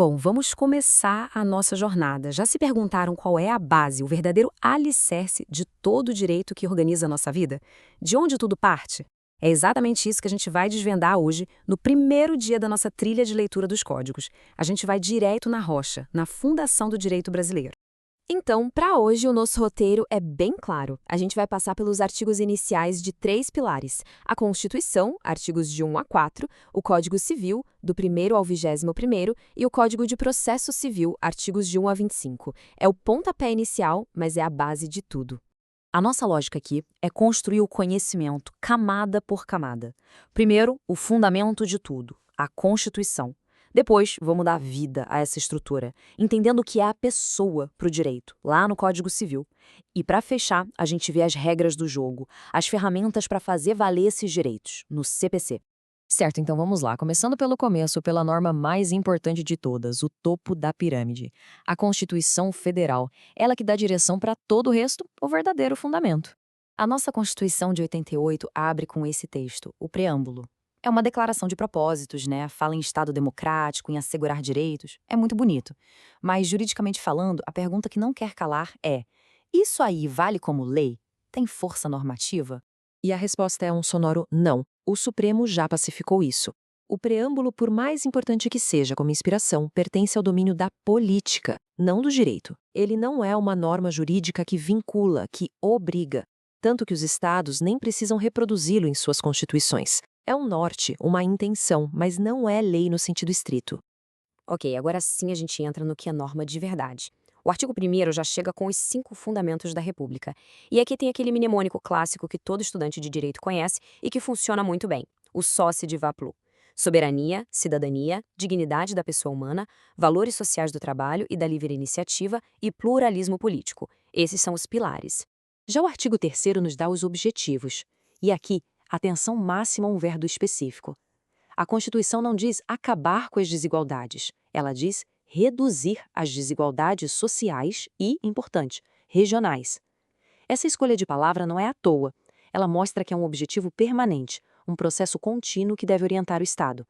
Bom, vamos começar a nossa jornada. Já se perguntaram qual é a base, o verdadeiro alicerce de todo o direito que organiza a nossa vida? De onde tudo parte? É exatamente isso que a gente vai desvendar hoje, no primeiro dia da nossa trilha de leitura dos códigos. A gente vai direto na rocha, na fundação do direito brasileiro. Então, para hoje, o nosso roteiro é bem claro. A gente vai passar pelos artigos iniciais de 3 pilares: a Constituição, artigos de 1 a 4, o Código Civil, do 1º ao 21º, e o Código de Processo Civil, artigos de 1 a 25. É o pontapé inicial, mas é a base de tudo. A nossa lógica aqui é construir o conhecimento camada por camada. Primeiro, o fundamento de tudo, a Constituição. Depois, vamos dar vida a essa estrutura, entendendo o que é a pessoa para o direito, lá no Código Civil. E para fechar, a gente vê as regras do jogo, as ferramentas para fazer valer esses direitos, no CPC. Certo, então vamos lá. Começando pelo começo, pela norma mais importante de todas, o topo da pirâmide. A Constituição Federal. Ela que dá direção para todo o resto, o verdadeiro fundamento. A nossa Constituição de 88 abre com esse texto, o preâmbulo. É uma declaração de propósitos, né? Fala em Estado democrático, em assegurar direitos. É muito bonito. Mas, juridicamente falando, a pergunta que não quer calar é: isso aí vale como lei? Tem força normativa? E a resposta é um sonoro não. O Supremo já pacificou isso. O preâmbulo, por mais importante que seja como inspiração, pertence ao domínio da política, não do direito. Ele não é uma norma jurídica que vincula, que obriga. Tanto que os estados nem precisam reproduzi-lo em suas constituições. É um norte, uma intenção, mas não é lei no sentido estrito. Ok, agora sim a gente entra no que é norma de verdade. O artigo 1º já chega com os 5 fundamentos da República. E aqui tem aquele mnemônico clássico que todo estudante de direito conhece e que funciona muito bem, o SOCE de Vaplu. Soberania, cidadania, dignidade da pessoa humana, valores sociais do trabalho e da livre iniciativa e pluralismo político. Esses são os pilares. Já o artigo 3º nos dá os objetivos. E aqui, atenção máxima a um verbo específico. A Constituição não diz acabar com as desigualdades, ela diz reduzir as desigualdades sociais e, importante, regionais. Essa escolha de palavra não é à toa. Ela mostra que é um objetivo permanente, um processo contínuo que deve orientar o Estado.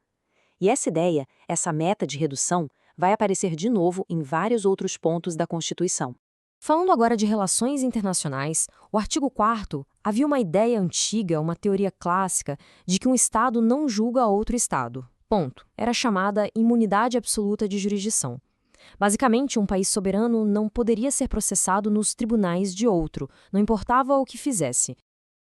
E essa ideia, essa meta de redução, vai aparecer de novo em vários outros pontos da Constituição. Falando agora de relações internacionais, o artigo 4º havia uma ideia antiga, uma teoria clássica, de que um Estado não julga outro Estado. Ponto. Era chamada imunidade absoluta de jurisdição. Basicamente, um país soberano não poderia ser processado nos tribunais de outro, não importava o que fizesse.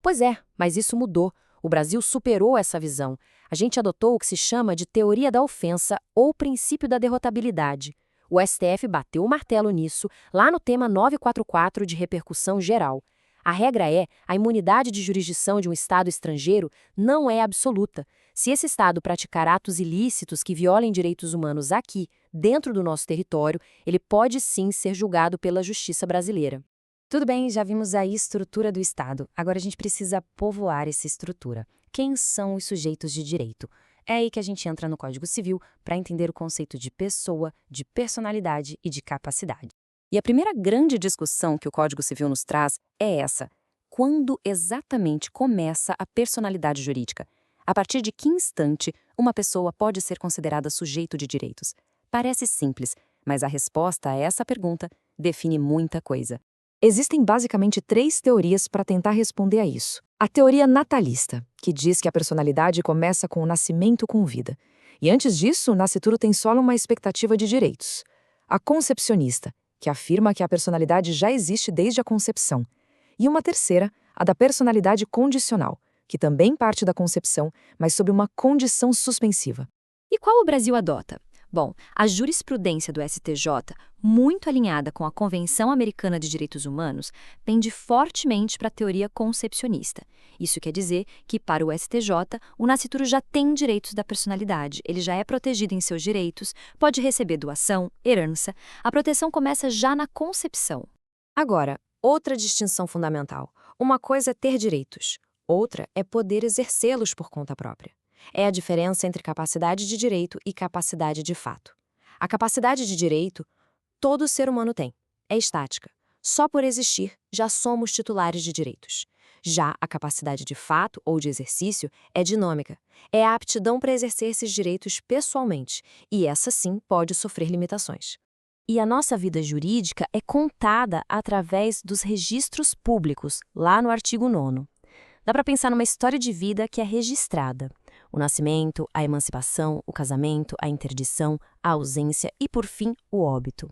Pois é, mas isso mudou. O Brasil superou essa visão. A gente adotou o que se chama de teoria da ofensa ou princípio da derrotabilidade. O STF bateu o martelo nisso, lá no tema 944 de repercussão geral. A regra é: a imunidade de jurisdição de um Estado estrangeiro não é absoluta. Se esse Estado praticar atos ilícitos que violem direitos humanos aqui, dentro do nosso território, ele pode sim ser julgado pela justiça brasileira. Tudo bem, já vimos aí a estrutura do Estado. Agora a gente precisa povoar essa estrutura. Quem são os sujeitos de direito? É aí que a gente entra no Código Civil para entender o conceito de pessoa, de personalidade e de capacidade. E a primeira grande discussão que o Código Civil nos traz é essa: quando exatamente começa a personalidade jurídica? A partir de que instante uma pessoa pode ser considerada sujeito de direitos? Parece simples, mas a resposta a essa pergunta define muita coisa. Existem basicamente 3 teorias para tentar responder a isso. A teoria natalista, que diz que a personalidade começa com o nascimento com vida. E antes disso, o nascituro tem só uma expectativa de direitos. A concepcionista, que afirma que a personalidade já existe desde a concepção. E uma terceira, a da personalidade condicional, que também parte da concepção, mas sob uma condição suspensiva. E qual o Brasil adota? Bom, a jurisprudência do STJ, muito alinhada com a Convenção Americana de Direitos Humanos, pende fortemente para a teoria concepcionista. Isso quer dizer que, para o STJ, o nascituro já tem direitos da personalidade, ele já é protegido em seus direitos, pode receber doação, herança. A proteção começa já na concepção. Agora, outra distinção fundamental. Uma coisa é ter direitos, outra é poder exercê-los por conta própria. É a diferença entre capacidade de direito e capacidade de fato. A capacidade de direito, todo ser humano tem. É estática. Só por existir, já somos titulares de direitos. Já a capacidade de fato ou de exercício é dinâmica. É a aptidão para exercer esses direitos pessoalmente, e essa sim pode sofrer limitações. E a nossa vida jurídica é contada através dos registros públicos, lá no artigo 9º. Dá para pensar numa história de vida que é registrada. O nascimento, a emancipação, o casamento, a interdição, a ausência e, por fim, o óbito.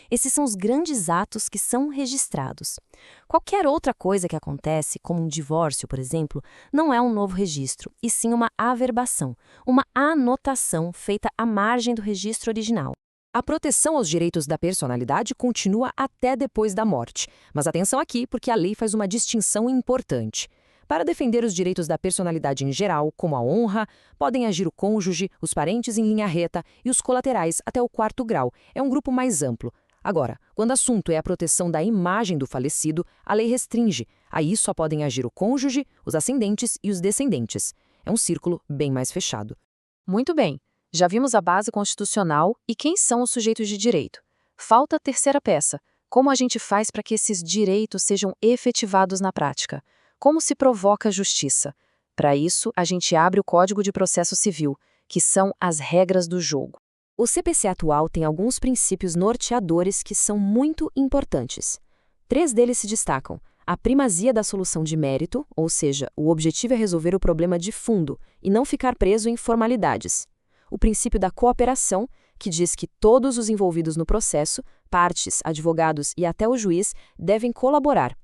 Esses são os grandes atos que são registrados. Qualquer outra coisa que acontece, como um divórcio, por exemplo, não é um novo registro, e sim uma averbação, uma anotação feita à margem do registro original. A proteção aos direitos da personalidade continua até depois da morte. Mas atenção aqui, porque a lei faz uma distinção importante. Para defender os direitos da personalidade em geral, como a honra, podem agir o cônjuge, os parentes em linha reta e os colaterais até o 4º grau. É um grupo mais amplo. Agora, quando o assunto é a proteção da imagem do falecido, a lei restringe. Aí só podem agir o cônjuge, os ascendentes e os descendentes. É um círculo bem mais fechado. Muito bem, já vimos a base constitucional e quem são os sujeitos de direito. Falta a terceira peça. Como a gente faz para que esses direitos sejam efetivados na prática? Como se provoca a justiça? Para isso, a gente abre o Código de Processo Civil, que são as regras do jogo. O CPC atual tem alguns princípios norteadores que são muito importantes. 3 deles se destacam: a primazia da solução de mérito, ou seja, o objetivo é resolver o problema de fundo e não ficar preso em formalidades. O princípio da cooperação, que diz que todos os envolvidos no processo, partes, advogados e até o juiz, devem colaborar.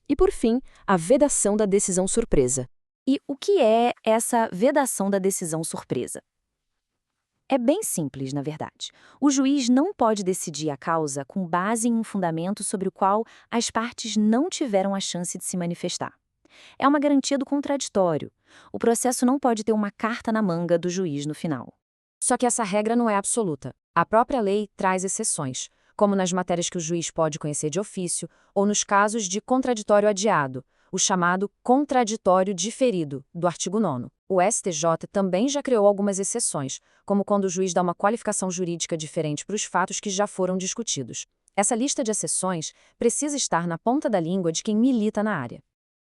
E, por fim, a vedação da decisão surpresa. E o que é essa vedação da decisão surpresa? É bem simples, na verdade. O juiz não pode decidir a causa com base em um fundamento sobre o qual as partes não tiveram a chance de se manifestar. É uma garantia do contraditório. O processo não pode ter uma carta na manga do juiz no final. Só que essa regra não é absoluta. A própria lei traz exceções, como nas matérias que o juiz pode conhecer de ofício ou nos casos de contraditório adiado, o chamado contraditório diferido, do artigo 9º. O STJ também já criou algumas exceções, como quando o juiz dá uma qualificação jurídica diferente para os fatos que já foram discutidos. Essa lista de exceções precisa estar na ponta da língua de quem milita na área.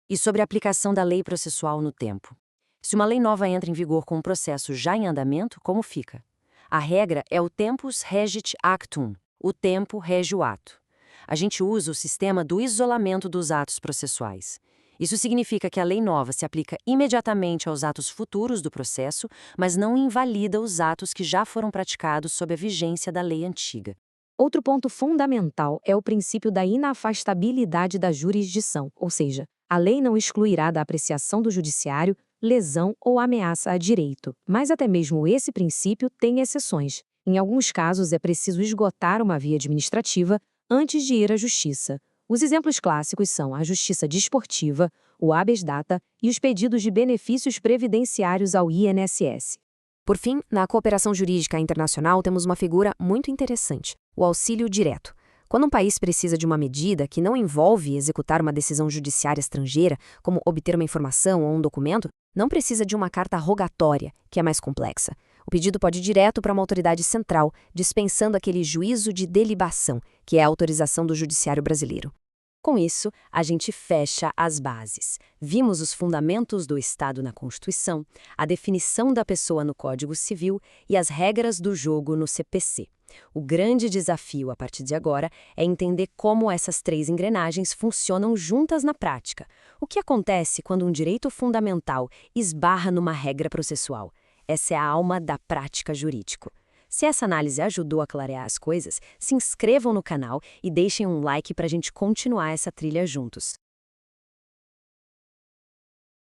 E sobre a aplicação da lei processual no tempo? Se uma lei nova entra em vigor com um processo já em andamento, como fica? A regra é o tempus regit actum. O tempo rege o ato. A gente usa o sistema do isolamento dos atos processuais. Isso significa que a lei nova se aplica imediatamente aos atos futuros do processo, mas não invalida os atos que já foram praticados sob a vigência da lei antiga. Outro ponto fundamental é o princípio da inafastabilidade da jurisdição, ou seja, a lei não excluirá da apreciação do judiciário lesão ou ameaça a direito. Mas até mesmo esse princípio tem exceções. Em alguns casos, é preciso esgotar uma via administrativa antes de ir à justiça. Os exemplos clássicos são a justiça desportiva, o habeas data e os pedidos de benefícios previdenciários ao INSS. Por fim, na cooperação jurídica internacional temos uma figura muito interessante, o auxílio direto. Quando um país precisa de uma medida que não envolve executar uma decisão judiciária estrangeira, como obter uma informação ou um documento, não precisa de uma carta rogatória, que é mais complexa. O pedido pode ir direto para uma autoridade central, dispensando aquele juízo de delibação, que é a autorização do judiciário brasileiro. Com isso, a gente fecha as bases. Vimos os fundamentos do Estado na Constituição, a definição da pessoa no Código Civil e as regras do jogo no CPC. O grande desafio a partir de agora é entender como essas 3 engrenagens funcionam juntas na prática. O que acontece quando um direito fundamental esbarra numa regra processual? Essa é a alma da prática jurídica. Se essa análise ajudou a clarear as coisas, se inscrevam no canal e deixem um like para a gente continuar essa trilha juntos.